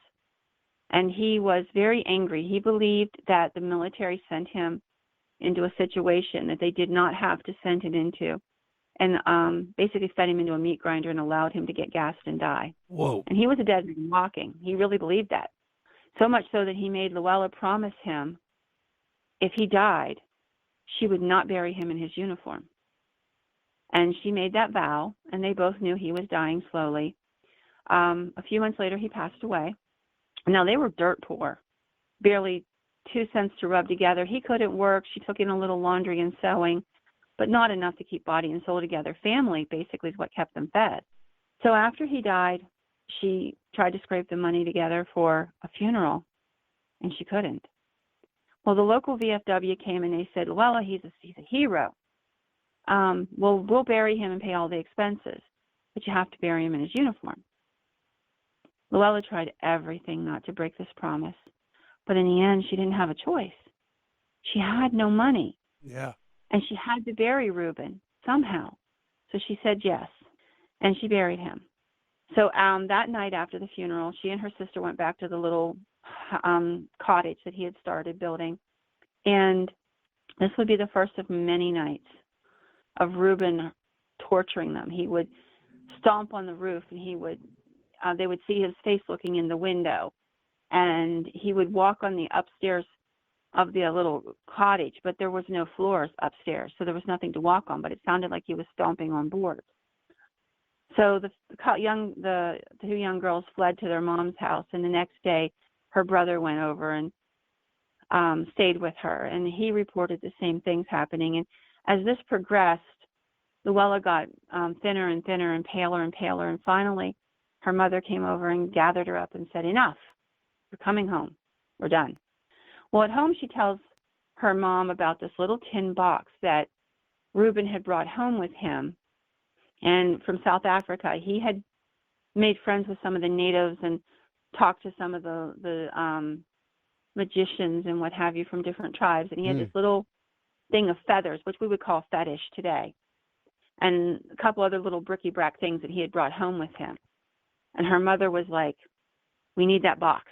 And he was very angry. He believed that the military sent him into a situation that they did not have to send him into, and basically fed him into a meat grinder and allowed him to get gassed and die. Whoa. And he was a dead man walking. He really believed that. So much so that he made Luella promise him if he died, she would not bury him in his uniform. And she made that vow, and they both knew he was dying slowly. A few months later, he passed away. Now, they were dirt poor, barely 2 cents to rub together. He couldn't work. She took in a little laundry and sewing, but not enough to keep body and soul together. Family basically is what kept them fed. So after he died, she tried to scrape the money together for a funeral, and she couldn't. Well, the local VFW came, and they said, Luella, he's a hero. We'll bury him and pay all the expenses, but you have to bury him in his uniform. Luella tried everything not to break this promise, but in the end, she didn't have a choice. She had no money. Yeah. And she had to bury Reuben somehow. So she said yes, and she buried him. So that night after the funeral, she and her sister went back to the little cottage that he had started building. And this would be the first of many nights of Reuben torturing them. He would stomp on the roof, and they would see his face looking in the window. And he would walk on the upstairs of the little cottage, but there was no floors upstairs, so there was nothing to walk on, but it sounded like he was stomping on boards. So the two young girls fled to their mom's house, and the next day her brother went over and stayed with her, and he reported the same things happening. And as this progressed, Luella got thinner and thinner and paler, and finally her mother came over and gathered her up and said, enough, we're coming home, we're done. Well, at home she tells her mom about this little tin box that Reuben had brought home with him, and from South Africa. He had made friends with some of the natives and talked to some of the magicians and what have you from different tribes, and he had this little thing of feathers, which we would call fetish today, and a couple other little bricky-brack things that he had brought home with him. And her mother was like, we need that box.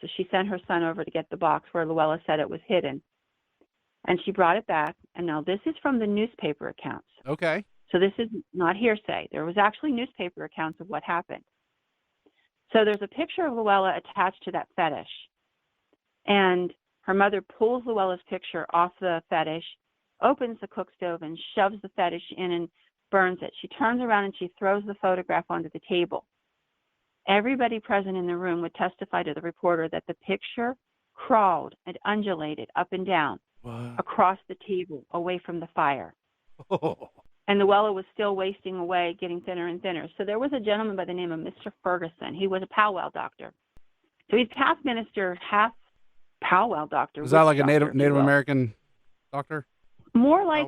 So she sent her son over to get the box where Luella said it was hidden. And she brought it back. And now this is from the newspaper accounts. Okay. So this is not hearsay. There was actually newspaper accounts of what happened. So there's a picture of Luella attached to that fetish. And her mother pulls Luella's picture off the fetish, opens the cook stove, and shoves the fetish in and burns it. She turns around and she throws the photograph onto the table. Everybody present in the room would testify to the reporter that the picture crawled and undulated up and down across the table away from the fire. Oh. And Luella was still wasting away, getting thinner and thinner. So there was a gentleman by the name of Mr. Ferguson. He was a powwow doctor. So he's half minister, half powwow doctor. Is that like a Native American doctor? More like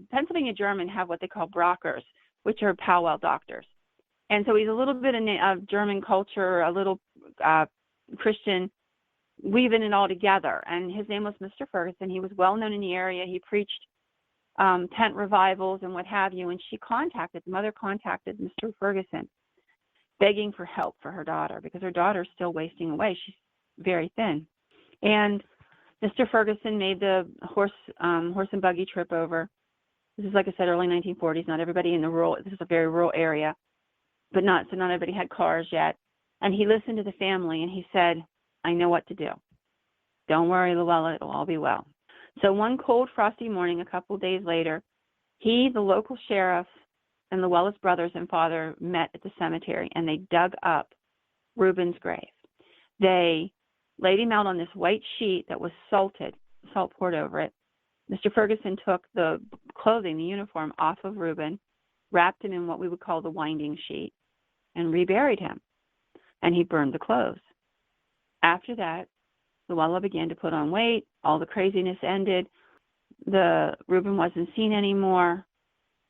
Pennsylvania German have what they call Brockers, which are powwow doctors. And so he's a little bit of German culture, a little Christian, weaving it all together. And his name was Mr. Ferguson. He was well known in the area. He preached tent revivals and what have you. And the mother contacted Mr. Ferguson, begging for help for her daughter because her daughter's still wasting away. She's very thin. And Mr. Ferguson made the horse and buggy trip over. This is, like I said, early 1940s. Not everybody this is a very rural area, but not everybody had cars yet. And he listened to the family and he said, I know what to do. Don't worry, Luella, it'll all be well. So one cold, frosty morning, a couple of days later, the local sheriff, and Luella's brothers and father met at the cemetery, and they dug up Reuben's grave. They laid him out on this white sheet that was salted, salt poured over it. Mr. Ferguson took the clothing, the uniform, off of Reuben, wrapped him in what we would call the winding sheet, and reburied him. And he burned the clothes. After that, Luella began to put on weight. All the craziness ended. Reuben wasn't seen anymore,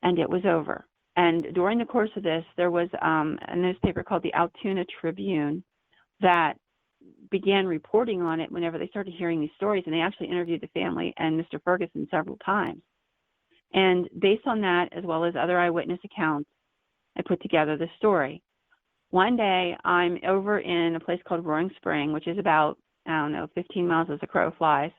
and it was over. And during the course of this, there was a newspaper called the Altoona Tribune that began reporting on it whenever they started hearing these stories, and they actually interviewed the family and Mr. Ferguson several times. And based on that, as well as other eyewitness accounts, I put together the story. One day, I'm over in a place called Roaring Spring, which is about, 15 miles as a crow flies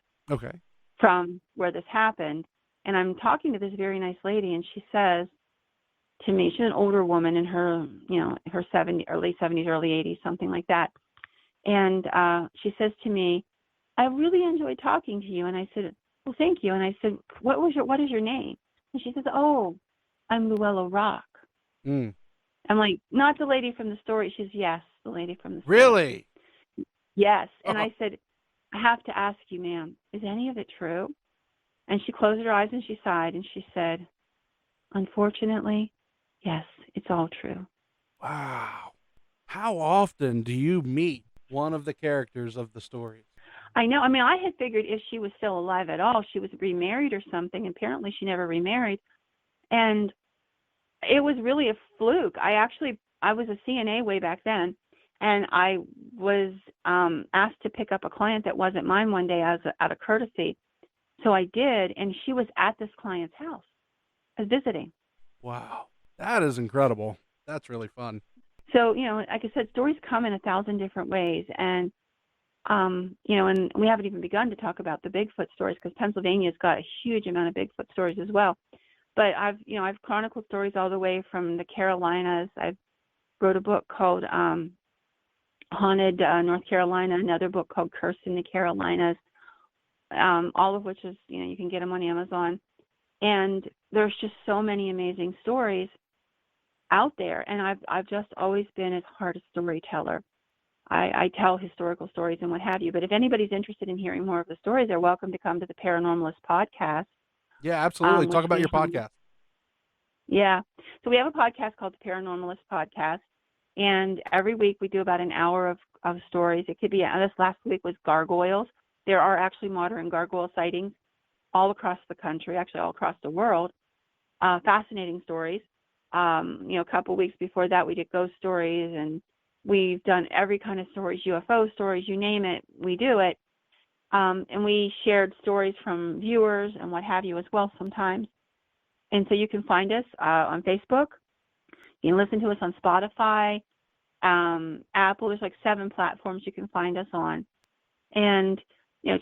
from where this happened. And I'm talking to this very nice lady, and she says to me, she's an older woman in her, her 70s, or late 70s, early 80s, something like that. And she says to me, I really enjoyed talking to you. And I said, well, thank you. And I said, what is your name? And she says, oh, I'm Luella Rock. Mm. I'm like, not the lady from the story. She says, yes, the lady from the story. Really? Yes. And I said, I have to ask you, ma'am, is any of it true? And she closed her eyes and she sighed and she said, unfortunately, yes, it's all true. Wow. How often do you meet one of the characters of the story? I know. I mean, I had figured if she was still alive at all, she was remarried or something. Apparently, she never remarried. And it was really a fluke. I was a CNA way back then, and I was asked to pick up a client that wasn't mine one day out of courtesy. So I did, and she was at this client's house. I was visiting. Wow. That is incredible. That's really fun. So, like I said, stories come in 1,000 different ways. And, and we haven't even begun to talk about the Bigfoot stories because Pennsylvania's got a huge amount of Bigfoot stories as well. But I've chronicled stories all the way from the Carolinas. I wrote a book called Haunted North Carolina, another book called Cursed in the Carolinas, all of which is, you can get them on Amazon. And there's just so many amazing stories out there. And I've just always been at heart a storyteller. I tell historical stories and what have you. But if anybody's interested in hearing more of the stories, they're welcome to come to the Paranormalist Podcast. Yeah, absolutely. Talk about your podcast. Yeah. So we have a podcast called the Paranormalist Podcast. And every week we do about an hour of stories. It could be, this last week was gargoyles. There are actually modern gargoyle sightings all across the country, actually all across the world. Fascinating stories. A couple weeks before that, we did ghost stories, and we've done every kind of stories, UFO stories, you name it, we do it. And we shared stories from viewers and what have you as well sometimes. And so you can find us on Facebook. You can listen to us on Spotify, Apple. There's like 7 platforms you can find us on. And,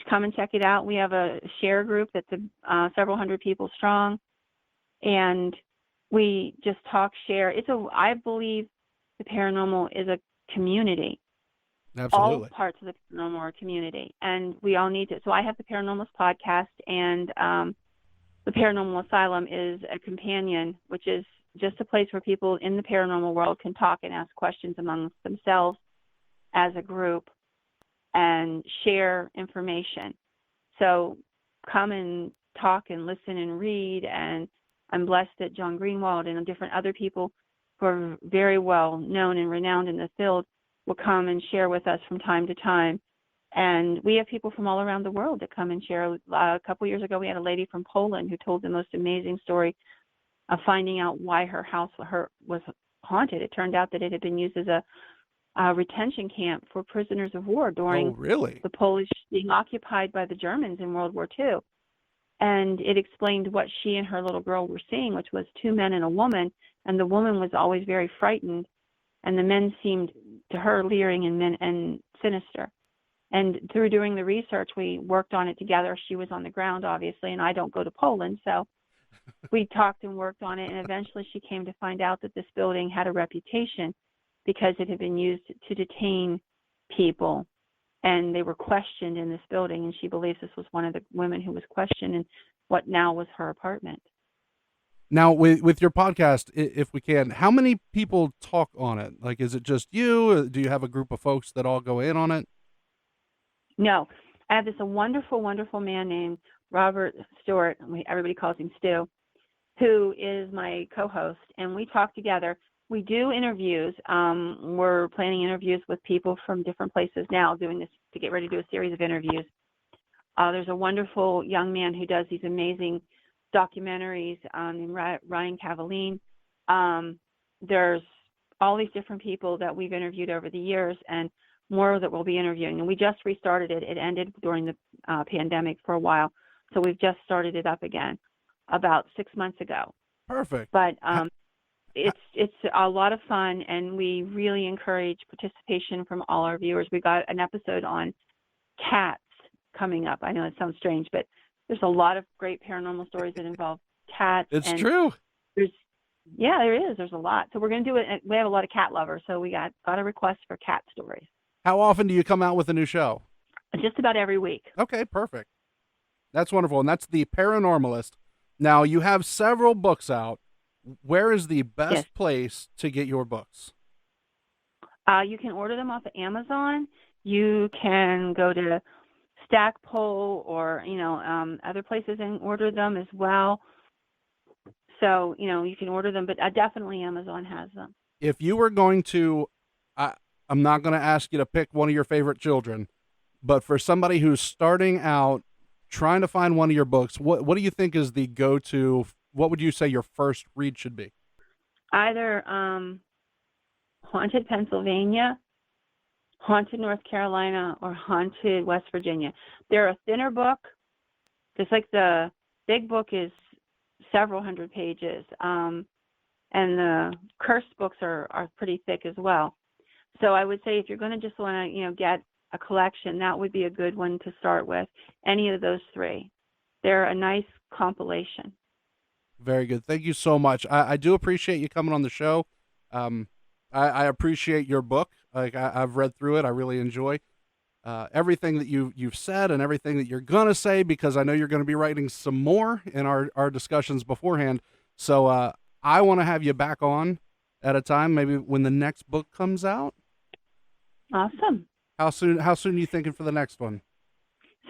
come and check it out. We have a share group that's several hundred people strong. And we just talk, share. I believe the paranormal is a community. Absolutely. All parts of the paranormal are a community, and we all need to. So I have the Paranormalist Podcast, and the Paranormal Asylum is a companion, which is just a place where people in the paranormal world can talk and ask questions amongst themselves as a group and share information. So come and talk and listen and read, and I'm blessed that John Greenwald and different other people who are very well known and renowned in the field will come and share with us from time to time. And we have people from all around the world that come and share. A couple years ago, we had a lady from Poland who told the most amazing story of finding out why her house was haunted. It turned out that it had been used as a retention camp for prisoners of war during really? the Polish being occupied by the Germans in World War II. And it explained what she and her little girl were seeing, which was two men and a woman, and the woman was always very frightened, and the men seemed to her leering and sinister. And through doing the research, we worked on it together. She was on the ground, obviously, and I don't go to Poland, so we talked and worked on it, and eventually she came to find out that this building had a reputation because it had been used to detain people, and they were questioned in this building, and she believes this was one of the women who was questioned in what now was her apartment. Now, with your podcast, if we can, how many people talk on it? Like, is it just you? Do you have a group of folks that all go in on it? No. I have this wonderful, wonderful man named Robert Stewart, everybody calls him Stu, who is my co-host, and we talk together. We do interviews. We're planning interviews with people from different places now, doing this to get ready to do a series of interviews. There's a wonderful young man who does these amazing documentaries named Ryan Cavaline. There's all these different people that we've interviewed over the years, and more that we'll be interviewing. And we just restarted it. It ended during the pandemic for a while, so we've just started it up again about 6 months ago. Perfect. But it's a lot of fun, and we really encourage participation from all our viewers. We got an episode on cats coming up. I know it sounds strange, but there's a lot of great paranormal stories that involve cats. It's true. There is. There's a lot. So we're going to do it. We have a lot of cat lovers, so we got a request for cat stories. How often do you come out with a new show? Just about every week. Okay, perfect. That's wonderful. And that's The Paranormalist. Now, you have several books out. Where is the best place to get your books? You can order them off of Amazon. You can go to Stackpole or, other places and order them as well. So, you can order them, but definitely Amazon has them. If you were going to, I'm not going to ask you to pick one of your favorite children, but for somebody who's starting out trying to find one of your books, what do you think is the go-to? What would you say your first read should be? Either Haunted Pennsylvania, Haunted North Carolina, or Haunted West Virginia. They're a thinner book. Just like the big book is several hundred pages, and the cursed books are pretty thick as well. So I would say if you're going to just want to, get a collection, that would be a good one to start with. Any of those three. They're a nice compilation. Very good. Thank you so much. I do appreciate you coming on the show. I appreciate your book. Like I've read through it. I really enjoy everything that you've said and everything that you're going to say, because I know you're going to be writing some more in our discussions beforehand. So I want to have you back on at a time, maybe when the next book comes out. Awesome. How soon are you thinking for the next one?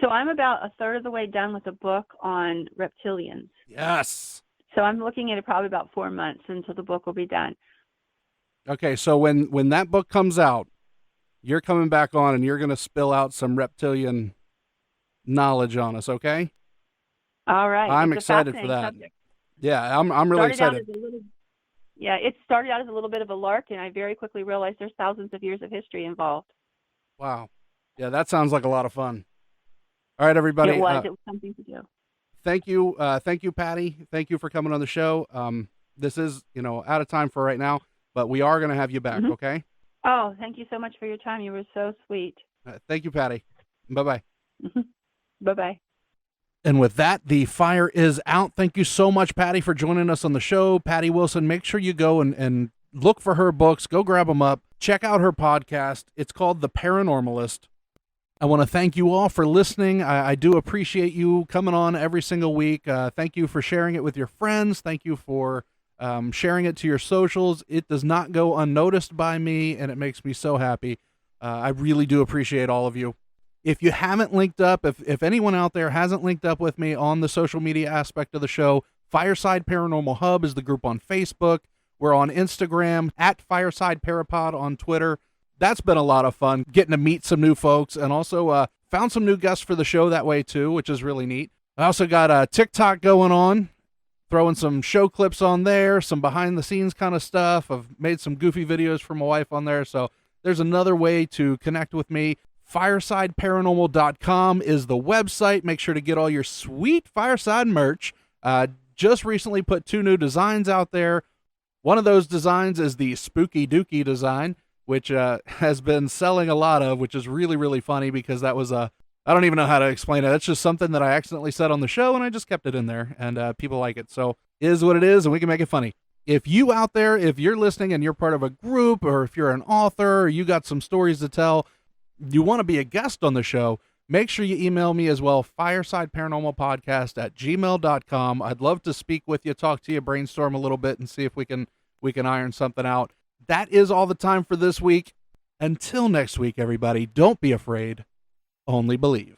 So I'm about a third of the way done with a book on reptilians. Yes. So I'm looking at it probably about 4 months until the book will be done. Okay, so when that book comes out, you're coming back on and you're going to spill out some reptilian knowledge on us, okay? All right. I'm excited for that. Subject. Yeah, I'm really excited. It started out as a little bit of a lark, and I very quickly realized there's thousands of years of history involved. Wow. Yeah, that sounds like a lot of fun. All right, everybody. It was something to do. Thank you, Patty. Thank you for coming on the show. This is, out of time for right now, but we are going to have you back, okay? Oh, thank you so much for your time. You were so sweet. Thank you, Patty. Bye-bye. Bye-bye. And with that, the fire is out. Thank you so much, Patty, for joining us on the show. Patty Wilson, make sure you go and look for her books. Go grab them up. Check out her podcast. It's called The Paranormalist. I want to thank you all for listening. I do appreciate you coming on every single week. Thank you for sharing it with your friends. Thank you for sharing it to your socials. It does not go unnoticed by me, and it makes me so happy. I really do appreciate all of you. If you haven't linked up, if anyone out there hasn't linked up with me on the social media aspect of the show, Fireside Paranormal Hub is the group on Facebook. We're on Instagram, at Fireside Parapod on Twitter. That's been a lot of fun, getting to meet some new folks, and also found some new guests for the show that way too, which is really neat. I also got a TikTok going on, throwing some show clips on there, some behind the scenes kind of stuff. I've made some goofy videos for my wife on there, so there's another way to connect with me. FiresideParanormal.com is the website. Make sure to get all your sweet Fireside merch. Just recently put 2 new designs out there. One of those designs is the Spooky Dookie design, which has been selling a lot of, which is really, really funny because that was I don't even know how to explain it. It's just something that I accidentally said on the show, and I just kept it in there, and people like it. So it is what it is, and we can make it funny. If you out there, if you're listening and you're part of a group, or if you're an author, or you got some stories to tell, you want to be a guest on the show, make sure you email me as well, firesideparanormalpodcast@gmail.com. I'd love to speak with you, talk to you, brainstorm a little bit, and see if we can iron something out. That is all the time for this week. Until next week, everybody, don't be afraid, only believe.